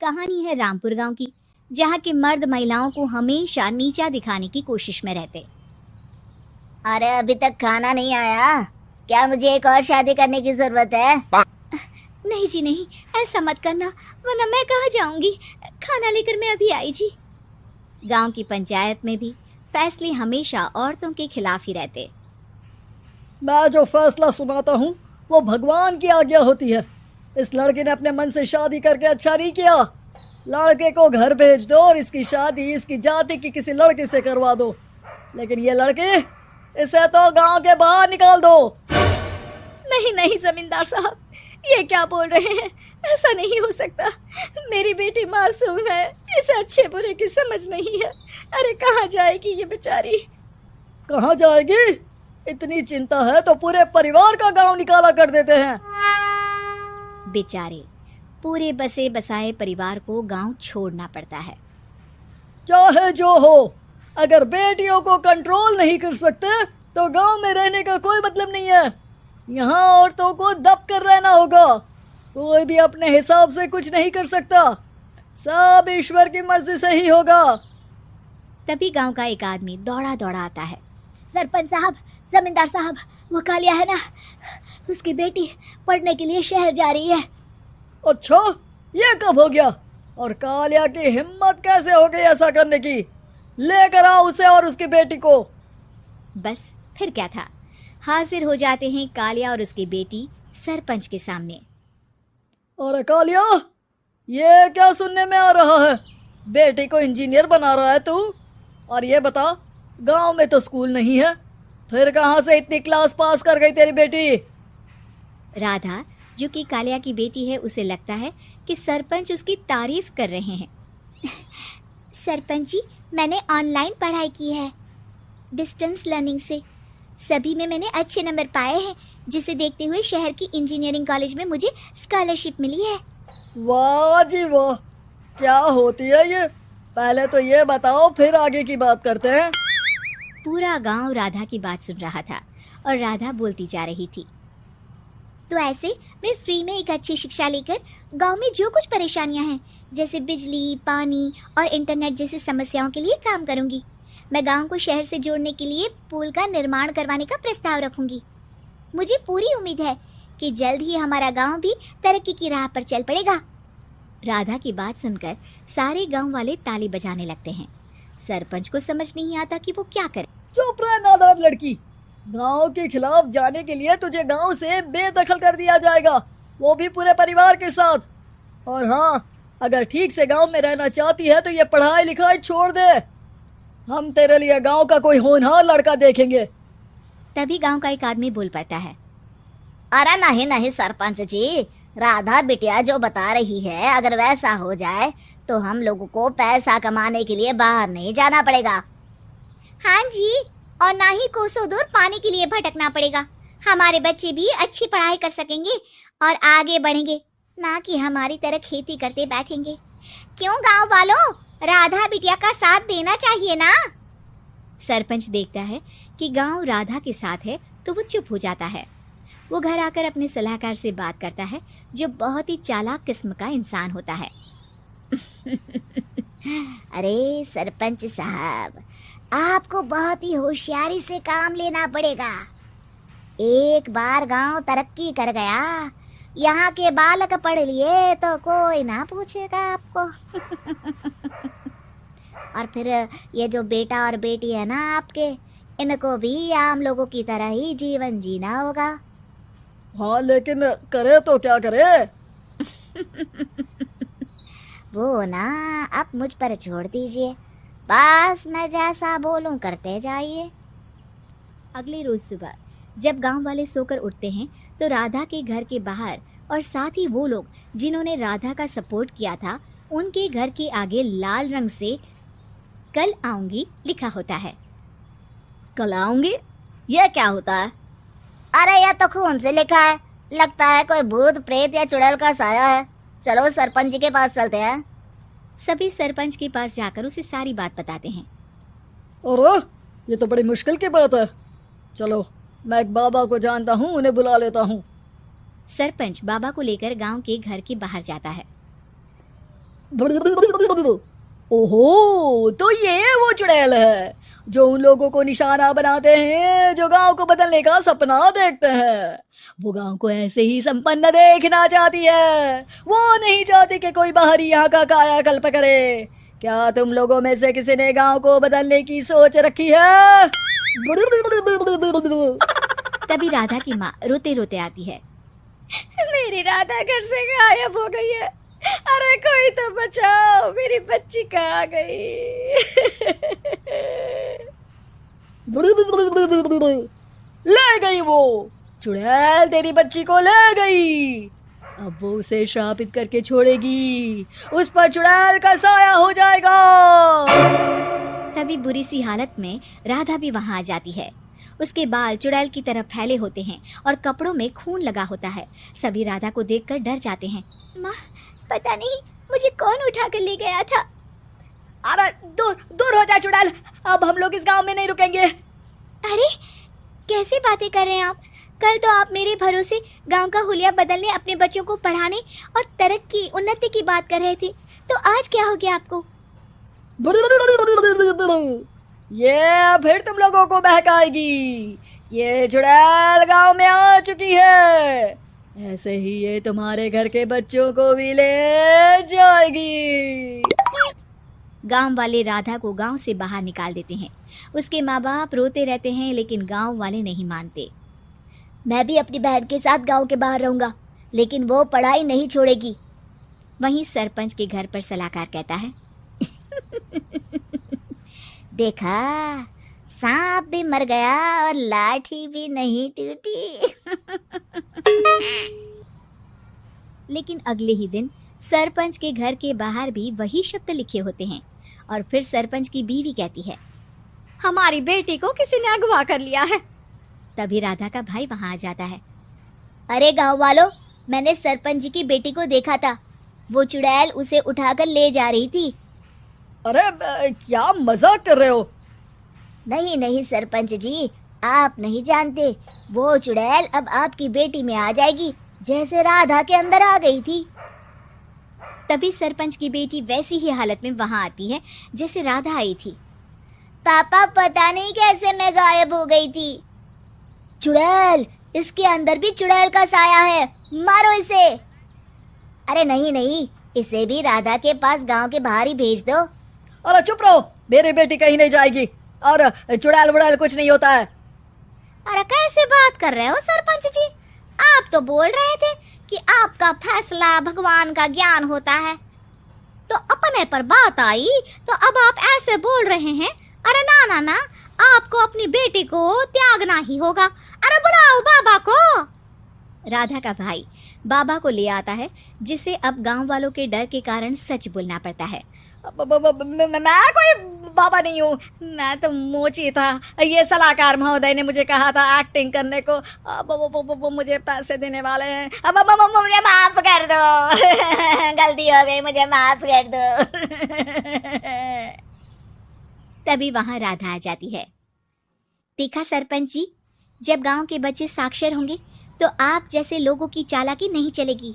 कहानी है रामपुर गांव की, जहां के मर्द महिलाओं को हमेशा नीचा दिखाने की कोशिश में रहते। अरे अभी तक खाना नहीं आया क्या? मुझे एक और शादी करने की जरूरत है। नहीं जी नहीं, ऐसा मत करना, वरना मैं कहाँ जाऊंगी। खाना लेकर मैं अभी आई जी। गांव की पंचायत में भी फैसले हमेशा औरतों के खिलाफ ही रहते। मैं जो फैसला सुनाता हूँ वो भगवान की आज्ञा होती है। इस लड़के ने अपने मन से शादी करके अच्छा नहीं किया। लड़के को घर भेज दो और इसकी शादी इसकी जाति की किसी लड़के से करवा दो, लेकिन ये लड़के, इसे तो गांव के बाहर निकाल दो। नहीं नहीं जमींदार साहब, ये क्या बोल रहे हैं? ऐसा नहीं हो सकता। मेरी बेटी मासूम है, इसे अच्छे बुरे की समझ नहीं है। अरे कहाँ जाएगी ये बेचारी? कहाँ जाएगी? इतनी चिंता है तो पूरे परिवार का गांव निकाला कर देते हैं। बेचारे पूरे बसे बसाए परिवार को गांव छोड़ना पड़ता है। चाहे जो हो, अगर बेटियों को कंट्रोल नहीं कर सकते तो गांव में रहने का कोई मतलब नहीं है। यहाँ औरतों को दब कर रहना होगा। कोई भी अपने हिसाब से कुछ नहीं कर सकता, सब ईश्वर की मर्जी से ही होगा। तभी गांव का एक आदमी दौड़ा दौड़ा आता है। सरपंच साहब, जमींदार साहब, वो कालिया है ना, उसकी बेटी पढ़ने के लिए शहर जा रही है। अच्छा, ये कब हो गया? और कालिया की हिम्मत कैसे हो गई ऐसा करने की? लेकर आओ उसे और उसकी बेटी को। बस फिर क्या था, हाजिर हो जाते हैं कालिया और उसकी बेटी सरपंच के सामने। और कालिया, ये क्या सुनने में आ रहा है? बेटी को इंजीनियर बना रहा है तू? और ये बता, गांव में तो स्कूल नहीं है, फिर कहां से इतनी क्लास पास कर गई तेरी बेटी? राधा, जो कि कालिया की बेटी है, उसे लगता है कि सरपंच उसकी तारीफ कर रहे हैं। सरपंच जी, मैंने ऑनलाइन पढ़ाई की है, डिस्टेंस लर्निंग से। सभी में मैंने अच्छे नंबर पाए हैं, जिसे देखते हुए शहर की इंजीनियरिंग कॉलेज में मुझे स्कॉलरशिप मिली है। वाह जी वाह, क्या होती है ये? पहले तो ये बताओ, फिर आगे की बात करते हैं। पूरा गांव राधा की बात सुन रहा था और राधा बोलती जा रही थी। तो ऐसे मैं फ्री में एक अच्छी शिक्षा लेकर गांव में जो कुछ परेशानियां हैं, जैसे बिजली, पानी और इंटरनेट जैसी समस्याओं के लिए काम करूंगी। मैं गांव को शहर से जोड़ने के लिए पुल का निर्माण करवाने का प्रस्ताव रखूंगी। मुझे पूरी उम्मीद है कि जल्द ही हमारा गांव भी तरक्की की राह पर चल पड़ेगा। राधा की बात सुनकर सारे गांव वाले ताली बजाने लगते हैं। सरपंच को समझ नहीं आता कि वो क्या करे। चुप रह नादान लड़की, गांव के खिलाफ जाने के लिए तुझे गांव से बेदखल कर दिया जाएगा, वो भी पूरे परिवार के साथ। और हाँ, अगर ठीक से गांव में रहना चाहती है तो ये पढ़ाई लिखाई छोड़ दे। हम तेरे लिए गांव का कोई होनहार लड़का देखेंगे। तभी गांव का एक आदमी बोल पड़ता है। अरे नहीं नहीं सरपंच जी, राधा बिटिया जो बता रही है, अगर वैसा हो जाए तो हम लोगों को पैसा कमाने के लिए बाहर नहीं जाना पड़ेगा। हाँ जी, और ना ही कोसों दूर पानी के लिए भटकना पड़ेगा। हमारे बच्चे भी अच्छी पढ़ाई कर सकेंगे और आगे बढ़ेंगे, ना कि हमारी तरह खेती करते बैठेंगे। क्यों गांव वालों, राधा बिटिया का साथ देना चाहिए ना। सरपंच देखता है कि गांव राधा के साथ है तो वो चुप हो जाता है। वो घर आकर अपने सलाहकार से बात करता है, जो बहुत ही चालाक किस्म का इंसान होता है। अरे सरपंच साहब, आपको बहुत ही होशियारी से काम लेना पड़ेगा। एक बार गांव तरक्की कर गया, यहाँ के बालक पढ़ लिए तो कोई ना पूछेगा आपको। और फिर ये जो बेटा और बेटी है ना आपके, इनको भी आम लोगों की तरह ही जीवन जीना होगा। हाँ, लेकिन करे तो क्या करे? वो ना आप मुझ पर छोड़ दीजिए, बस मैं जैसा बोलूं करते जाइए। अगले रोज सुबह जब गांव वाले सोकर उठते हैं तो राधा के घर के बाहर और साथ ही वो लोग जिन्होंने राधा का सपोर्ट किया था, उनके घर के आगे लाल रंग से कल आऊंगी लिखा होता है। कल आऊंगी? ये क्या होता है? अरे यह तो खून से लिखा है, लगता है कोई भूत प्रेत या चुड़ैल का साया है। चलो सरपंच जी के पास चलते हैं। सभी सरपंच के पास जाकर उसे सारी बात बताते हैं। और ये तो बड़ी मुश्किल की बात है। चलो, मैं एक बाबा को जानता हूँ, उन्हें बुला लेता हूँ। सरपंच बाबा को लेकर गांव के घर के बाहर जाता है। ओहो, तो ये वो चुड़ैल है जो उन लोगों को निशाना बनाते हैं जो गांव को बदलने का सपना देखते हैं। वो गांव को ऐसे ही संपन्न देखना चाहती है। वो नहीं चाहती कि कोई बाहरी यहाँ का कायाकल्प करे। क्या तुम लोगों में से किसी ने गांव को बदलने की सोच रखी है? तभी राधा की माँ रोते रोते आती है। मेरी राधा घर से गायब हो गई है। अरे कोई तो बचाओ, मेरी बच्ची कहाँ गई? ले गई वो चुड़ैल, तेरी बच्ची को ले गई। अब वो उसे श्रापित करके छोड़ेगी। उस पर चुड़ैल का साया हो जाएगा। तभी बुरी सी हालत में राधा भी वहां आ जाती है। उसके बाल चुड़ैल की तरह फैले होते हैं और कपड़ों में खून लगा होता है। सभी राधा को देखकर डर जाते हैं। माँ, पता नहीं मुझे कौन उठा कर ले गया था। अरे दूर दूर हो जा चुड़ैल, अब हम लोग इस गांव में नहीं रुकेंगे। अरे कैसी बातें कर रहे हैं आप? कल तो आप मेरे भरोसे गांव का हुलिया बदलने, अपने बच्चों को पढ़ाने और तरक्की उन्नति की बात कर रहे थे, तो आज क्या हो गया आपको? ये फिर तुम लोगों को बहकाएगी। ये चुड़ैल गांव में आ चुकी है। ऐसे ही ये तुम्हारे घर के बच्चों को भी ले जाएगी। गांव वाले राधा को गांव से बाहर निकाल देते हैं। उसके माँ बाप रोते रहते हैं, लेकिन गांव वाले नहीं मानते। मैं भी अपनी बहन के साथ गांव के बाहर रहूंगा, लेकिन वो पढ़ाई नहीं छोड़ेगी। वहीं सरपंच के घर पर सलाहकार कहता है। देखा, सांप भी मर गया और लाठी भी नहीं टूटी। लेकिन अगले ही दिन सरपंच के घर के बाहर भी वही शब्द लिखे होते हैं। और फिर सरपंच की बीवी कहती है, हमारी बेटी को किसी ने अगवा कर लिया है। तभी राधा का भाई वहां आ जाता है। अरे गांव वालों, मैंने सरपंच जी की बेटी को देखा था। वो चुड़ैल उसे उठाकर ले जा रही थी। अरे क्या मजाक कर रहे हो? नहीं नहीं सरपंच जी, आप नहीं जानते। वो चुड़ैल अब आपकी बेटी में आ जाएगी, जैसे राधा के अंदर आ गई थी। तभी सरपंच की बेटी वैसी ही हालत में वहां आती है जैसे राधा आई थी। पापा, पता नहीं कैसे मैं गायब हो गई थी। चुड़ैल, इसके अंदर भी चुड़ैल का साया है, मारो इसे। अरे नहीं नहीं, इसे भी राधा के पास गांव के बाहर ही भेज दो। अरे चुप रहो, मेरी बेटी कहीं नहीं जाएगी और चुड़ैल वुड़ैल कुछ नहीं होता है। अरे कैसे बात कर रहे हो सरपंच जी? आप तो बोल रहे थे कि आपका फैसला भगवान का ज्ञान होता है, तो अपने पर बात आई तो अब आप ऐसे बोल रहे हैं। अरे ना ना ना, आपको अपनी बेटी को त्यागना ही होगा। अरे बुलाओ बाबा को। राधा का भाई बाबा को ले आता है, जिसे अब गांव वालों के डर के कारण सच बोलना पड़ता है। मैं कोई बाबा नहीं हूँ, मैं तो मोची था। ये सलाहकार महोदय ने मुझे कहा था एक्टिंग करने को। वो मुझे पैसे देने वाले हैं। अब मुझे माफ कर दो। गलती हो गई, मुझे माफ कर दो। तभी वहां राधा आ जाती है। देखा सरपंच जी, जब गांव के बच्चे साक्षर होंगे तो आप जैसे लोगों की चालाकी नहीं चलेगी।